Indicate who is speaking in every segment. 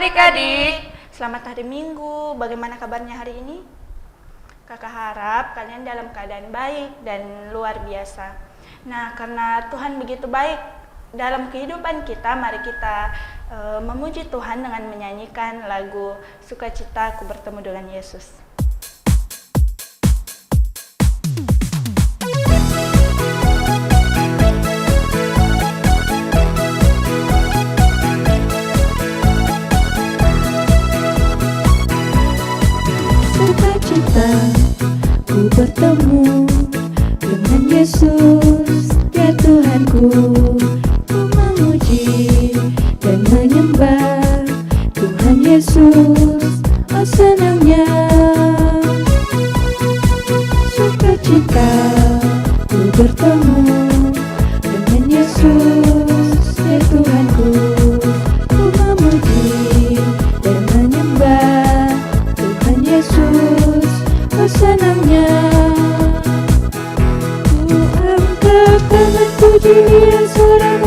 Speaker 1: adik-adik, selamat hari Minggu. Bagaimana kabarnya hari ini? Kakak harap kalian dalam keadaan baik dan luar biasa. Nah, karena Tuhan begitu baik dalam kehidupan kita, mari kita memuji Tuhan dengan menyanyikan lagu Sukacita Ku Bertemu Dengan Yesus.
Speaker 2: Ku bertemu dengan Yesus, ya Tuhanku. Ku memuji dan menyembah Tuhan Yesus, oh senangnya. Sukacita ku bertemu dengan Yesus, ya Tuhanku. Ku memuji dan menyembah Tuhan Yesus, oh senangnya. Ku angkat tangan puji Dia seorang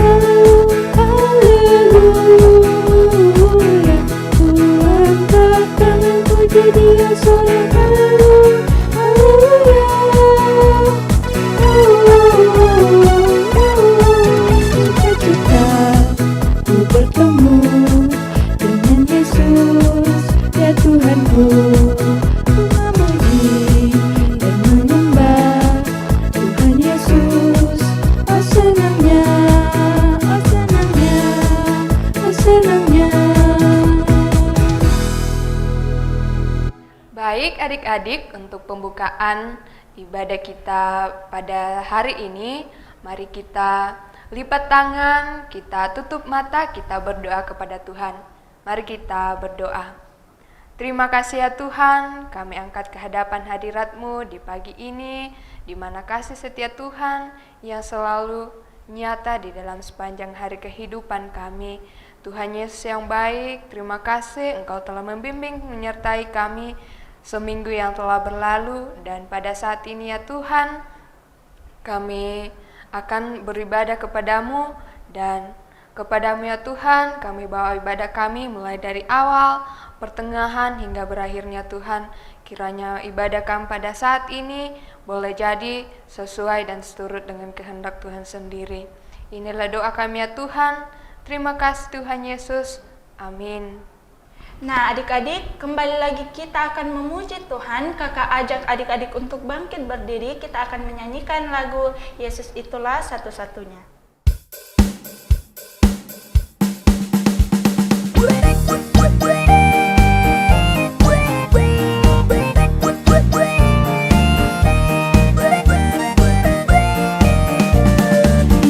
Speaker 2: haleluya. Ku angkat tangan puji Dia seorang haleluya. Sukacita ku bertemu dengan Yesus, ya Tuhanku.
Speaker 3: Baik adik-adik, untuk pembukaan ibadah kita pada hari ini, mari kita lipat tangan, kita tutup mata, kita berdoa kepada Tuhan. Mari kita berdoa. Terima kasih ya Tuhan, kami angkat ke hadapan hadirat-Mu di pagi ini, di mana kasih setia Tuhan yang selalu nyata di dalam sepanjang hari kehidupan kami. Tuhan Yesus yang baik, terima kasih Engkau telah membimbing menyertai kami seminggu yang telah berlalu, dan pada saat ini ya Tuhan, kami akan beribadah kepadamu, dan kepadamu ya Tuhan, kami bawa ibadah kami mulai dari awal, pertengahan hingga berakhirnya Tuhan. Kiranya ibadah kami pada saat ini boleh jadi sesuai dan seturut dengan kehendak Tuhan sendiri. Inilah doa kami ya Tuhan. Terima kasih Tuhan Yesus. Amin.
Speaker 1: Nah, adik-adik, kembali lagi kita akan memuji Tuhan. Kakak ajak adik-adik untuk bangkit berdiri. Kita akan menyanyikan lagu Yesus Itulah Satu-Satunya.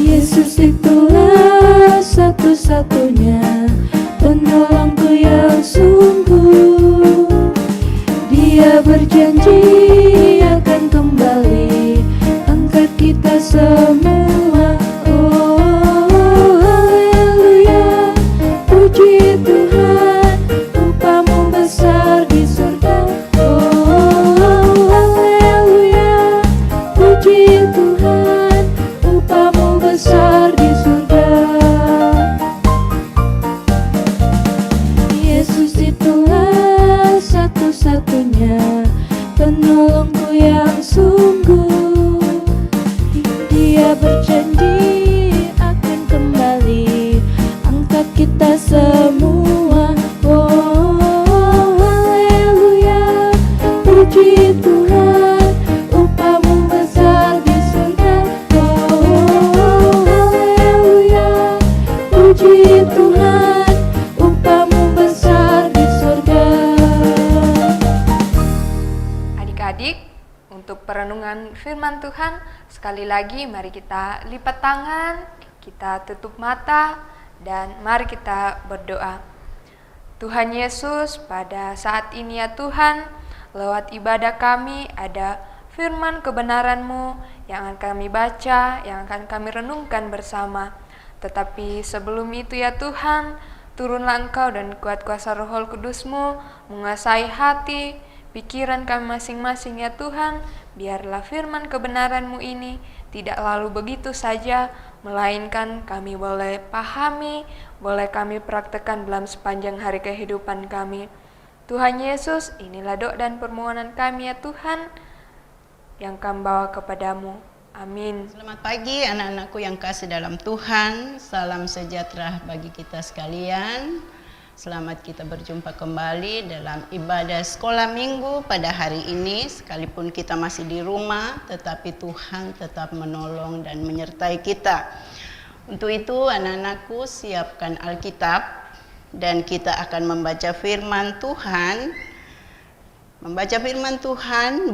Speaker 2: Yesus itulah satu-satunya penolongku yang sungguh. Dia berjanji akan kembali angkat kita semua. Oh, haleluya, puji Tuhan, upamu besar di surga. Oh, haleluya, puji Tuhan, upamu besar di surga. Yesus itulah satu-satunya penolongku yang sungguh. Dia berjanji akan kembali angkat kita semua. Oh, haleluya, puji Tuhan, upamu besar di surga. Oh, haleluya, puji Tuhan, upamu besar di surga.
Speaker 3: Adik-adik, untuk perenungan firman Tuhan, sekali lagi mari kita lipat tangan, kita tutup mata, dan mari kita berdoa. Tuhan Yesus, pada saat ini ya Tuhan, lewat ibadah kami ada firman kebenaran-Mu yang akan kami baca, yang akan kami renungkan bersama. Tetapi sebelum itu ya Tuhan, turunlah Engkau dan kuat kuasa Roh Kudus-Mu menguasai hati, pikiran kami masing-masing ya Tuhan. Biarlah firman kebenaran-Mu ini tidak lalu begitu saja, melainkan kami boleh pahami, boleh kami praktekkan dalam sepanjang hari kehidupan kami. Tuhan Yesus, inilah doa dan permohonan kami ya Tuhan, yang kami bawa kepadamu. Amin.
Speaker 4: Selamat pagi anak-anakku yang kasih dalam Tuhan. Salam sejahtera bagi kita sekalian. Selamat kita berjumpa kembali dalam ibadah sekolah minggu pada hari ini. Sekalipun kita masih di rumah, tetapi Tuhan tetap menolong dan menyertai kita. Untuk itu anak-anakku siapkan Alkitab dan kita akan membaca firman Tuhan. Membaca firman Tuhan,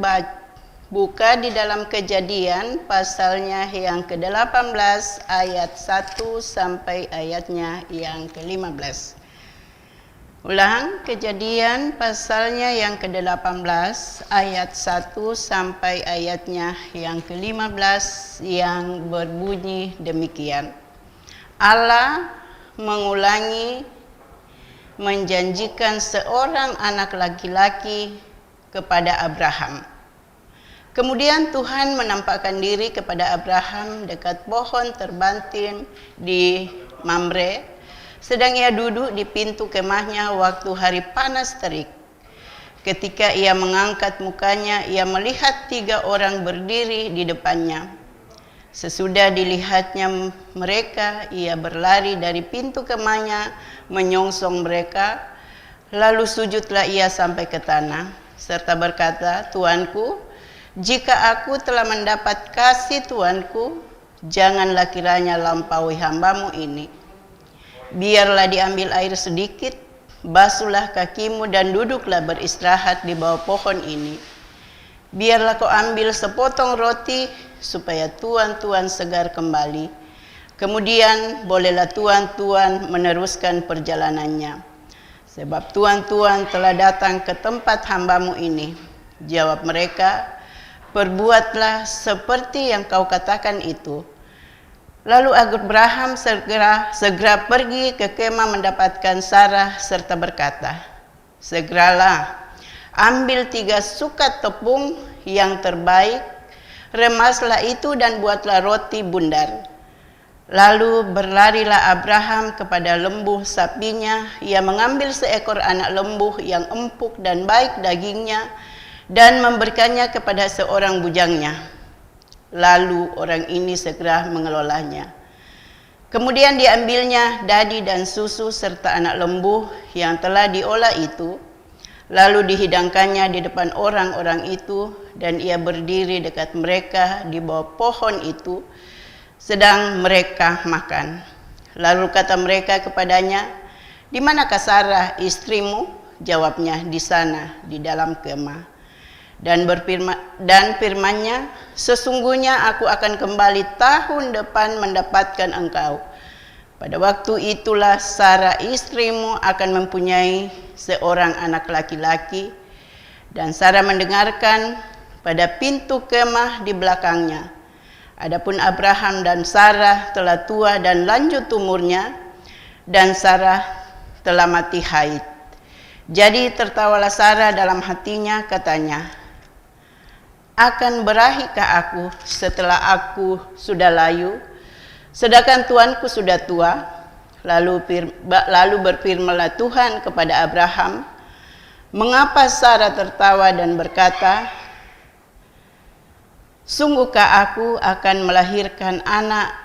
Speaker 4: buka di dalam Kejadian pasalnya yang ke-18 ayat 1 sampai ayatnya yang ke-15. Ulang, Kejadian pasalnya yang ke-18 ayat 1 sampai ayatnya yang ke-15 yang berbunyi demikian. Allah mengulangi menjanjikan seorang anak laki-laki kepada Abraham. Kemudian Tuhan menampakkan diri kepada Abraham dekat pohon terbantin di Mamre, sedang ia duduk di pintu kemahnya waktu hari panas terik. Ketika ia mengangkat mukanya, ia melihat 3 orang berdiri di depannya. Sesudah dilihatnya mereka, ia berlari dari pintu kemahnya, menyongsong mereka. Lalu sujudlah ia sampai ke tanah, serta berkata, "Tuanku, jika aku telah mendapat kasih Tuanku, janganlah kiranya lampaui hambamu ini. Biarlah diambil air sedikit, basuhlah kakimu dan duduklah beristirahat di bawah pohon ini. Biarlah kau ambil sepotong roti supaya tuan-tuan segar kembali. Kemudian bolehlah tuan-tuan meneruskan perjalanannya. Sebab tuan-tuan telah datang ke tempat hambamu ini." Jawab mereka, "Perbuatlah seperti yang kau katakan itu." Lalu Abraham segera pergi ke kemah mendapatkan Sarah serta berkata, "Segeralah, ambil 3 sukat tepung yang terbaik, remaslah itu dan buatlah roti bundar." Lalu berlarilah Abraham kepada lembu sapinya, ia mengambil seekor anak lembu yang empuk dan baik dagingnya dan memberikannya kepada seorang bujangnya. Lalu orang ini segera mengelolanya. Kemudian diambilnya dadi dan susu serta anak lembu yang telah diolah itu, lalu dihidangkannya di depan orang-orang itu, dan ia berdiri dekat mereka di bawah pohon itu, sedang mereka makan. Lalu kata mereka kepadanya, "Di manakah Sarah istrimu?" Jawabnya, "Di sana, di dalam kemah." Dan firman-Nya, "Sesungguhnya aku akan kembali tahun depan mendapatkan engkau. Pada waktu itulah Sarah istrimu akan mempunyai seorang anak laki-laki." Dan Sarah mendengarkan pada pintu kemah di belakangnya. Adapun Abraham dan Sarah telah tua dan lanjut umurnya, dan Sarah telah mati haid. Jadi tertawalah Sarah dalam hatinya, katanya, "Akan berahikah aku setelah aku sudah layu, sedangkan tuanku sudah tua?" Lalu berfirmanlah Tuhan kepada Abraham, "Mengapa Sarah tertawa dan berkata, sungguhkah aku akan melahirkan anak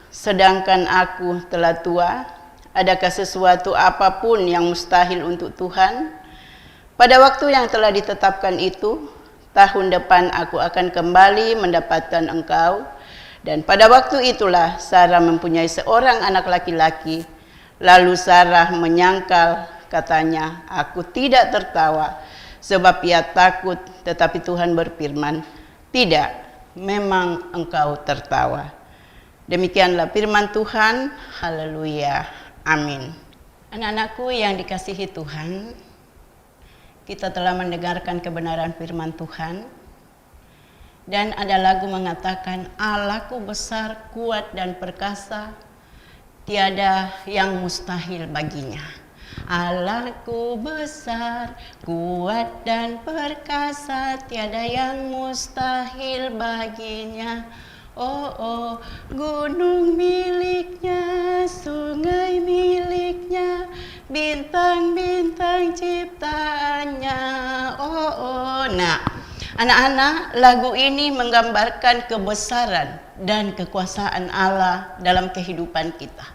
Speaker 4: sedangkan aku telah tua? Adakah sesuatu apapun yang mustahil untuk Tuhan? Pada waktu yang telah ditetapkan itu, tahun depan aku akan kembali mendapatkan engkau." Dan pada waktu itulah Sarah mempunyai seorang anak laki-laki. Lalu Sarah menyangkal, katanya, "Aku tidak tertawa sebab ia takut." Tetapi Tuhan berfirman, "Tidak, memang engkau tertawa." Demikianlah firman Tuhan. Haleluya. Amin. Anak-anakku yang dikasihi Tuhan, kita telah mendengarkan kebenaran firman Tuhan. Dan ada lagu mengatakan, "Allahku besar, kuat dan perkasa, tiada yang mustahil baginya." Allahku besar, kuat dan perkasa, tiada yang mustahil baginya. Oh, gunung miliknya, sungai miliknya, bintang-bintang ciptaannya. Nah, anak-anak, lagu ini menggambarkan kebesaran dan kekuasaan Allah dalam kehidupan kita.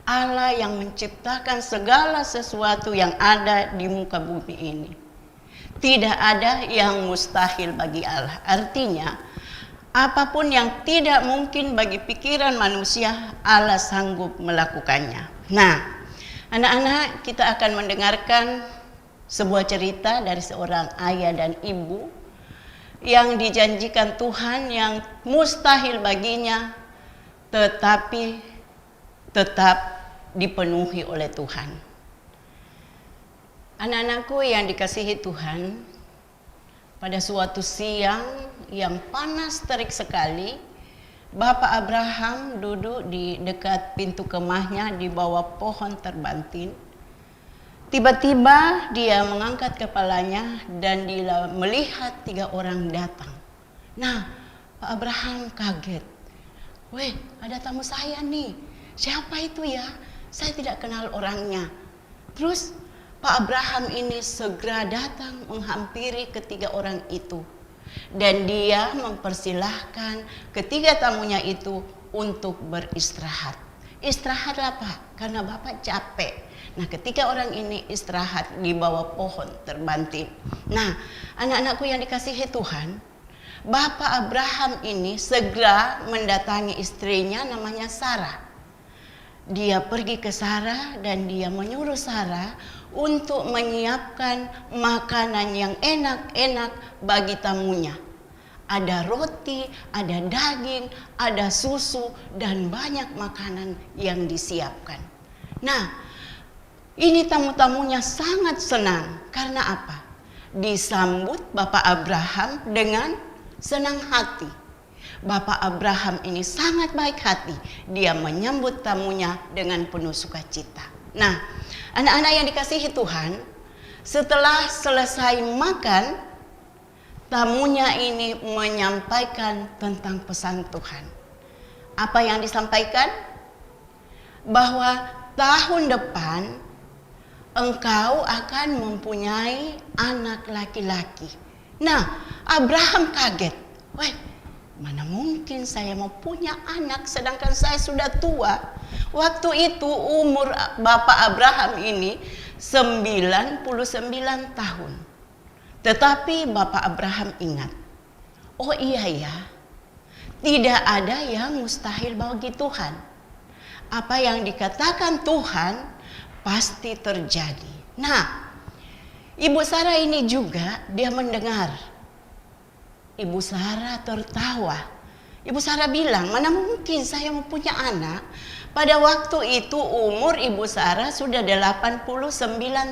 Speaker 4: Allah yang menciptakan segala sesuatu yang ada di muka bumi ini. Tidak ada yang mustahil bagi Allah. Artinya, apapun yang tidak mungkin bagi pikiran manusia, Allah sanggup melakukannya. Nah, anak-anak, kita akan mendengarkan sebuah cerita dari seorang ayah dan ibu yang dijanjikan Tuhan yang mustahil baginya, tetapi tetap dipenuhi oleh Tuhan. Anak-anakku yang dikasihi Tuhan, pada suatu siang yang panas terik sekali, Bapak Abraham duduk di dekat pintu kemahnya di bawah pohon terbantin. Tiba-tiba dia mengangkat kepalanya dan dia melihat 3 orang datang. Nah, Pak Abraham kaget. Weh, ada tamu saya nih. Siapa itu ya? Saya tidak kenal orangnya. Terus Pak Abraham ini segera datang menghampiri ketiga orang itu. Dan dia mempersilahkan ketiga tamunya itu untuk beristirahat. Istirahatlah Pak, karena Bapak capek. Nah, ketiga orang ini istirahat di bawah pohon terbantin. Nah, anak-anakku yang dikasihi Tuhan, Bapak Abraham ini segera mendatangi istrinya namanya Sarah. Dia pergi ke Sarah dan dia menyuruh Sarah untuk menyiapkan makanan yang enak-enak bagi tamunya. Ada roti, ada daging, ada susu, dan banyak makanan yang disiapkan. Nah, ini tamu-tamunya sangat senang. Karena apa? Disambut Bapak Abraham dengan senang hati. Bapak Abraham ini sangat baik hati. Dia menyambut tamunya dengan penuh sukacita. Nah, anak-anak yang dikasihi Tuhan, setelah selesai makan, tamunya ini menyampaikan tentang pesan Tuhan. Apa yang disampaikan? Bahwa tahun depan engkau akan mempunyai anak laki-laki. Nah, Abraham kaget. Weh, mana mungkin saya mau punya anak sedangkan saya sudah tua. Waktu itu umur Bapak Abraham ini 99 tahun. Tetapi Bapak Abraham ingat, oh iya ya, tidak ada yang mustahil bagi Tuhan. Apa yang dikatakan Tuhan pasti terjadi. Nah, Ibu Sarah ini juga dia mendengar. Ibu Sarah tertawa. Ibu Sarah bilang, mana mungkin saya mempunyai anak. Pada waktu itu umur Ibu Sarah sudah 89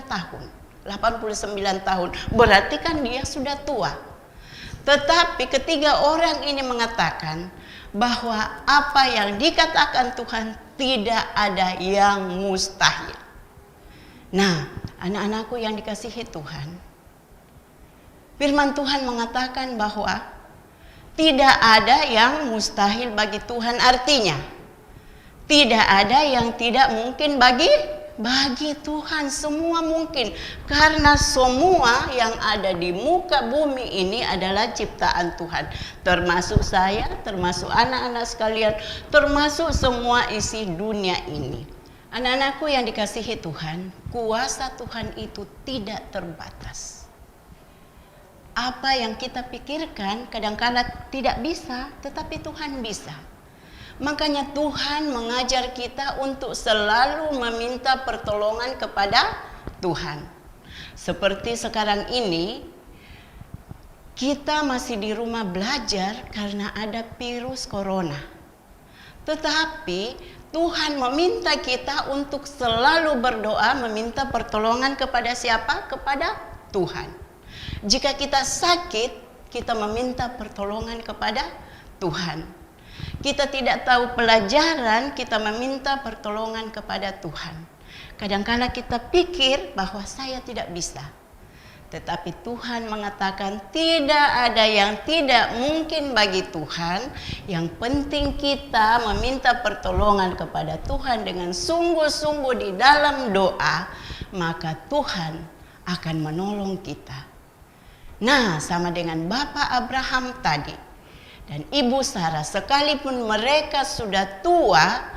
Speaker 4: tahun. 89 tahun, berarti kan dia sudah tua. Tetapi ketiga orang ini mengatakan bahwa apa yang dikatakan Tuhan tidak ada yang mustahil. Nah, anak-anakku yang dikasihi Tuhan, firman Tuhan mengatakan bahwa tidak ada yang mustahil bagi Tuhan. Artinya, tidak ada yang tidak mungkin bagi Tuhan. Semua mungkin. Karena semua yang ada di muka bumi ini adalah ciptaan Tuhan. Termasuk saya, termasuk anak-anak sekalian, termasuk semua isi dunia ini. Anak-anakku yang dikasihi Tuhan, kuasa Tuhan itu tidak terbatas. Apa yang kita pikirkan kadang-kadang tidak bisa, tetapi Tuhan bisa. Makanya Tuhan mengajar kita untuk selalu meminta pertolongan kepada Tuhan. Seperti sekarang ini, kita masih di rumah belajar karena ada virus corona. Tetapi Tuhan meminta kita untuk selalu berdoa, meminta pertolongan kepada siapa? Kepada Tuhan. Jika kita sakit, kita meminta pertolongan kepada Tuhan. Kita tidak tahu pelajaran, kita meminta pertolongan kepada Tuhan. Kadang-kala kita pikir bahwa saya tidak bisa. Tetapi Tuhan mengatakan tidak ada yang tidak mungkin bagi Tuhan. Yang penting kita meminta pertolongan kepada Tuhan dengan sungguh-sungguh di dalam doa, maka Tuhan akan menolong kita. Nah, sama dengan Bapak Abraham tadi dan Ibu Sarah, sekalipun mereka sudah tua,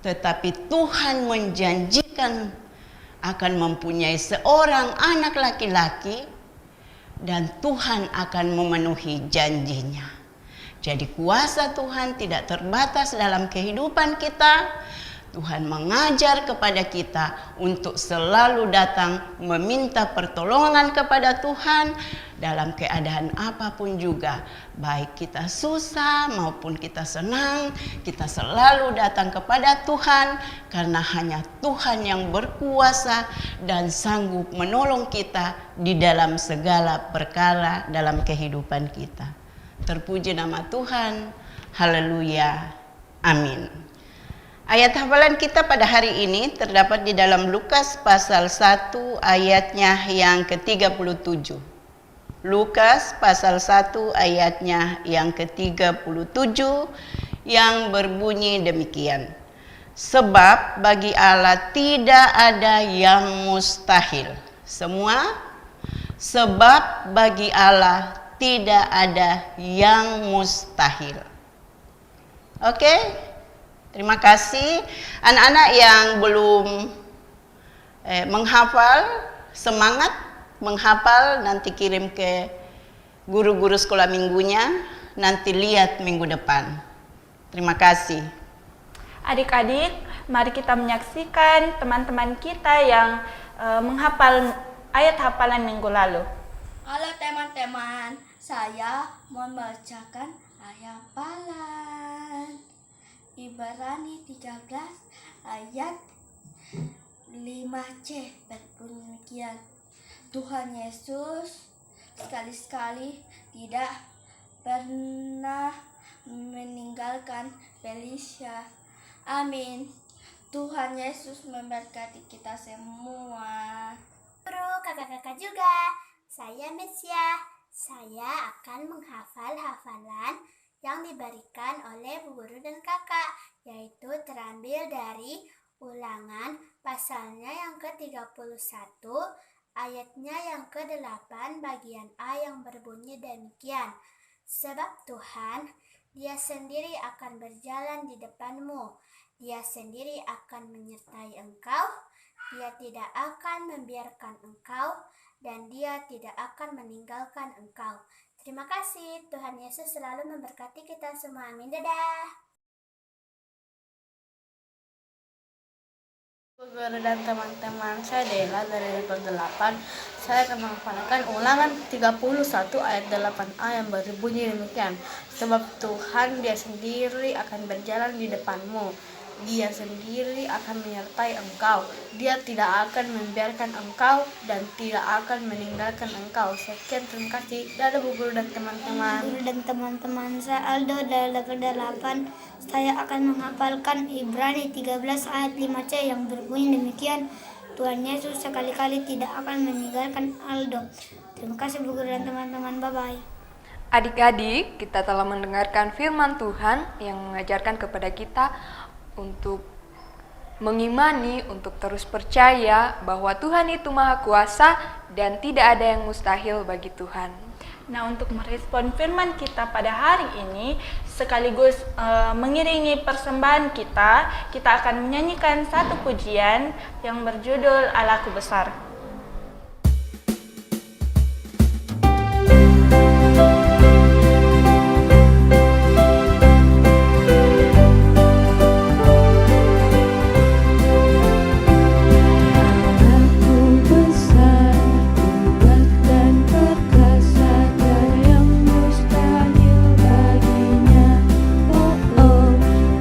Speaker 4: tetapi Tuhan menjanjikan akan mempunyai seorang anak laki-laki dan Tuhan akan memenuhi janjinya. Jadi kuasa Tuhan tidak terbatas dalam kehidupan kita. Tuhan mengajar kepada kita untuk selalu datang meminta pertolongan kepada Tuhan dalam keadaan apapun juga. Baik kita susah maupun kita senang, kita selalu datang kepada Tuhan karena hanya Tuhan yang berkuasa dan sanggup menolong kita di dalam segala perkara dalam kehidupan kita. Terpuji nama Tuhan. Haleluya. Amin. Ayat hafalan kita pada hari ini terdapat di dalam Lukas pasal 1 ayatnya yang ke-37. Lukas pasal 1 ayatnya yang ke-37 yang berbunyi demikian. Sebab bagi Allah tidak ada yang mustahil. Semua? Sebab bagi Allah tidak ada yang mustahil. Oke? Terima kasih. Anak-anak yang belum menghafal, semangat menghafal, nanti kirim ke guru-guru sekolah minggunya, nanti lihat minggu depan. Terima kasih.
Speaker 1: Adik-adik, mari kita menyaksikan teman-teman kita yang menghafal ayat hafalan minggu lalu.
Speaker 5: Halo teman-teman, saya membacakan ayat hafalan Ibrani 13 ayat 5C berbunyi demikian. Tuhan Yesus sekali-sekali tidak pernah meninggalkan Felicia. Amin. Tuhan Yesus memberkati kita semua.
Speaker 6: Guru, kakak-kakak juga. Saya Mesia. Saya akan menghafal hafalan yang diberikan oleh bu guru dan kakak, yaitu terambil dari Ulangan pasalnya yang ke-31, ayatnya yang ke-8 bagian A yang berbunyi demikian. Sebab Tuhan, Dia sendiri akan berjalan di depanmu, Dia sendiri akan menyertai engkau, Dia tidak akan membiarkan engkau, dan Dia tidak akan meninggalkan engkau. Terima kasih, Tuhan Yesus selalu memberkati kita semua. Amin. Dadah.
Speaker 5: Guru dan teman-teman, saya Dela dari level 8. Saya akan menghafalkan Ulangan 31 ayat 8a yang berbunyi demikian. Sebab Tuhan Dia sendiri akan berjalan di depanmu, Dia sendiri akan menyertai engkau, Dia tidak akan membiarkan engkau, dan tidak akan meninggalkan engkau. Sekian, terima kasih. Dadah bu guru dan teman-teman.
Speaker 6: Guru dan teman-teman, saya Aldo dari level 8. Saya akan menghafalkan Ibrani 13 ayat 5C yang berbunyi demikian. Tuhan Yesus sekali-kali tidak akan meninggalkan Aldo. Terima kasih bu guru dan teman-teman. Bye-bye.
Speaker 3: Adik-adik, kita telah mendengarkan firman Tuhan yang mengajarkan kepada kita untuk mengimani, untuk terus percaya bahwa Tuhan itu Maha Kuasa dan tidak ada yang mustahil bagi Tuhan.
Speaker 1: Nah, untuk merespon firman kita pada hari ini, sekaligus mengiringi persembahan kita akan menyanyikan satu pujian yang berjudul Allahku Besar.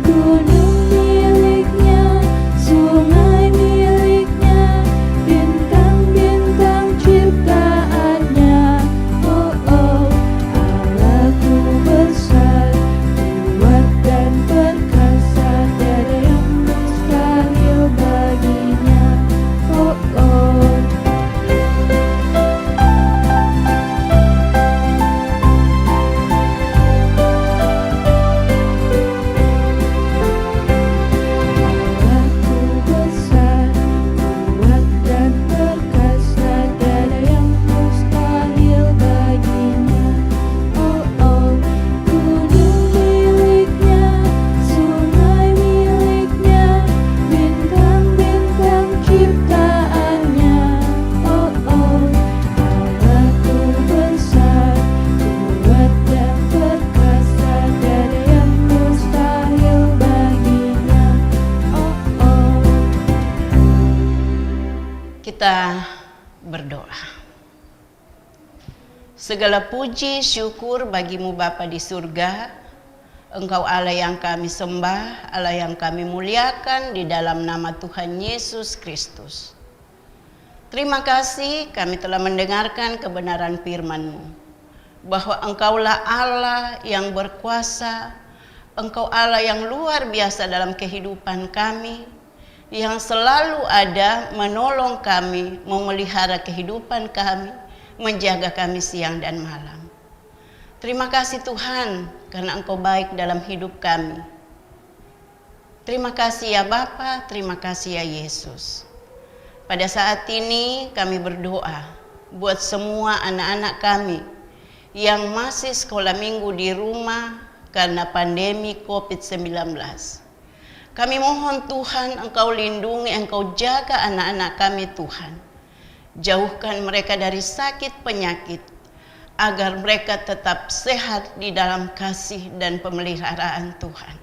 Speaker 2: Gunung miliknya, sungai miliknya, bintang
Speaker 4: Kita berdoa. Segala puji syukur bagimu Bapa di surga. Engkau Allah yang kami sembah, Allah yang kami muliakan di dalam nama Tuhan Yesus Kristus. Terima kasih kami telah mendengarkan kebenaran firman-Mu, bahwa Engkaulah Allah yang berkuasa, Engkau Allah yang luar biasa dalam kehidupan kami, yang selalu ada menolong kami, memelihara kehidupan kami, menjaga kami siang dan malam. Terima kasih Tuhan, karena Engkau baik dalam hidup kami. Terima kasih ya Bapa, terima kasih ya Yesus. Pada saat ini kami berdoa buat semua anak-anak kami yang masih sekolah minggu di rumah karena pandemi COVID-19. Kami mohon Tuhan, Engkau lindungi, Engkau jaga anak-anak kami Tuhan. Jauhkan mereka dari sakit penyakit, agar mereka tetap sehat di dalam kasih dan pemeliharaan Tuhan.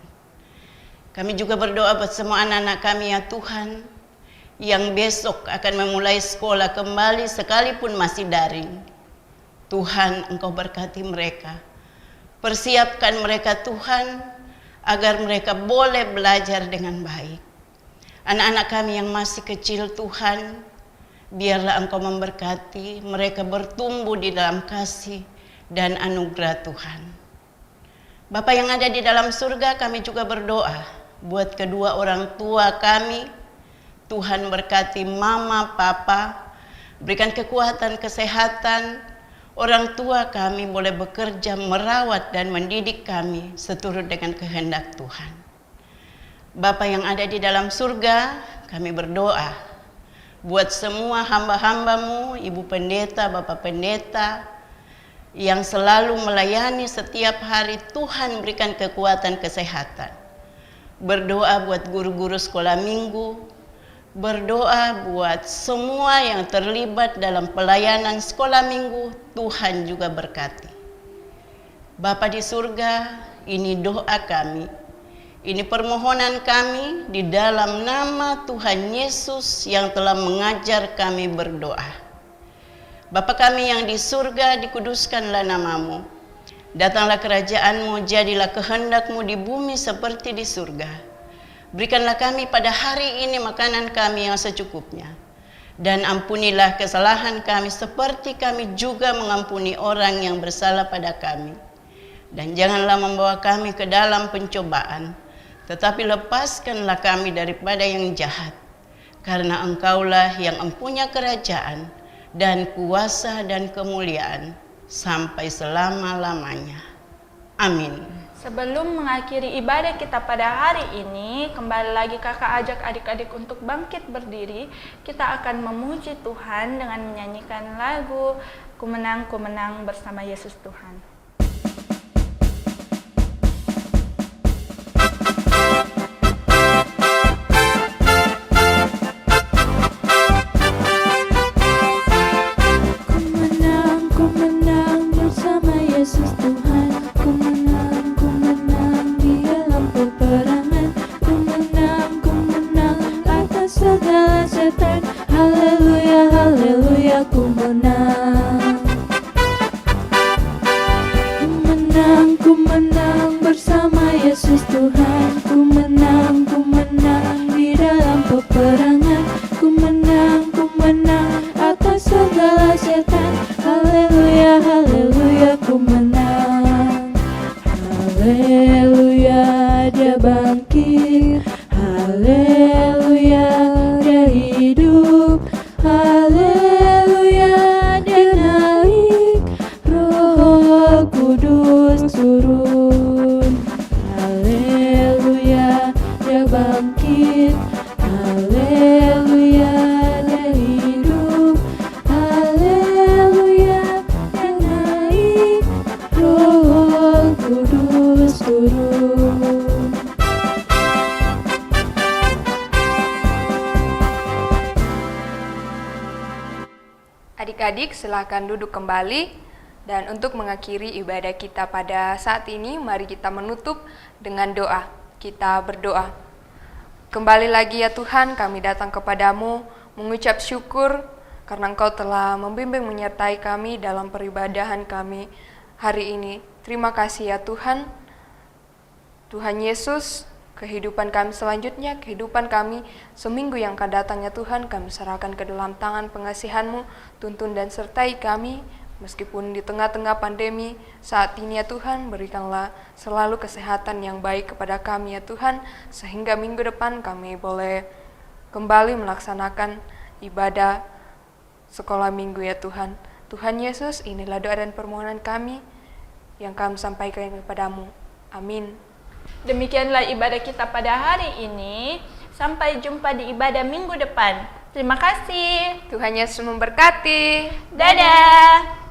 Speaker 4: Kami juga berdoa buat semua anak-anak kami ya Tuhan, yang besok akan memulai sekolah kembali sekalipun masih daring. Tuhan, Engkau berkati mereka. Persiapkan mereka Tuhan, agar mereka boleh belajar dengan baik. Anak-anak kami yang masih kecil Tuhan, biarlah Engkau memberkati mereka bertumbuh di dalam kasih dan anugerah Tuhan. Bapa yang ada di dalam surga, kami juga berdoa buat kedua orang tua kami. Tuhan berkati mama, papa, berikan kekuatan, kesehatan. Orang tua kami boleh bekerja, merawat dan mendidik kami seturut dengan kehendak Tuhan. Bapa yang ada di dalam surga, kami berdoa buat semua hamba-hambamu, Ibu Pendeta, Bapak Pendeta, yang selalu melayani setiap hari. Tuhan berikan kekuatan kesehatan. Berdoa buat guru-guru sekolah minggu, berdoa buat semua yang terlibat dalam pelayanan sekolah minggu. Tuhan juga berkati. Bapa di surga, ini doa kami. Ini permohonan kami di dalam nama Tuhan Yesus yang telah mengajar kami berdoa. Bapa kami yang di surga, dikuduskanlah namamu. Datanglah kerajaan-Mu, jadilah kehendak-Mu di bumi seperti di surga. Berikanlah kami pada hari ini makanan kami yang secukupnya. Dan ampunilah kesalahan kami seperti kami juga mengampuni orang yang bersalah pada kami. Dan janganlah membawa kami ke dalam pencobaan, tetapi lepaskanlah kami daripada yang jahat, karena Engkaulah yang empunya kerajaan dan kuasa dan kemuliaan sampai selama-lamanya. Amin.
Speaker 1: Sebelum mengakhiri ibadah kita pada hari ini, kembali lagi kakak ajak adik-adik untuk bangkit berdiri. Kita akan memuji Tuhan dengan menyanyikan lagu Ku Menang, Ku Menang bersama Yesus Tuhan.
Speaker 3: Adik-adik silakan duduk kembali, dan untuk mengakhiri ibadah kita pada saat ini, mari kita menutup dengan doa. Kita berdoa. Kembali lagi ya Tuhan, kami datang kepadamu, mengucap syukur karena Engkau telah membimbing menyertai kami dalam peribadahan kami hari ini. Terima kasih ya Tuhan. Tuhan Yesus, kehidupan kami selanjutnya, kehidupan kami seminggu yang akan datang ya Tuhan, kami serahkan ke dalam tangan pengasihan-Mu. Tuntun dan sertai kami, meskipun di tengah-tengah pandemi saat ini ya Tuhan, berikanlah selalu kesehatan yang baik kepada kami ya Tuhan, sehingga minggu depan kami boleh kembali melaksanakan ibadah sekolah minggu ya Tuhan. Tuhan Yesus, inilah doa dan permohonan kami yang kami sampaikan kepadamu. Amin.
Speaker 1: Demikianlah ibadah kita pada hari ini. Sampai jumpa di ibadah minggu depan. Terima kasih.
Speaker 3: Tuhan Yesus memberkati.
Speaker 1: Dadah.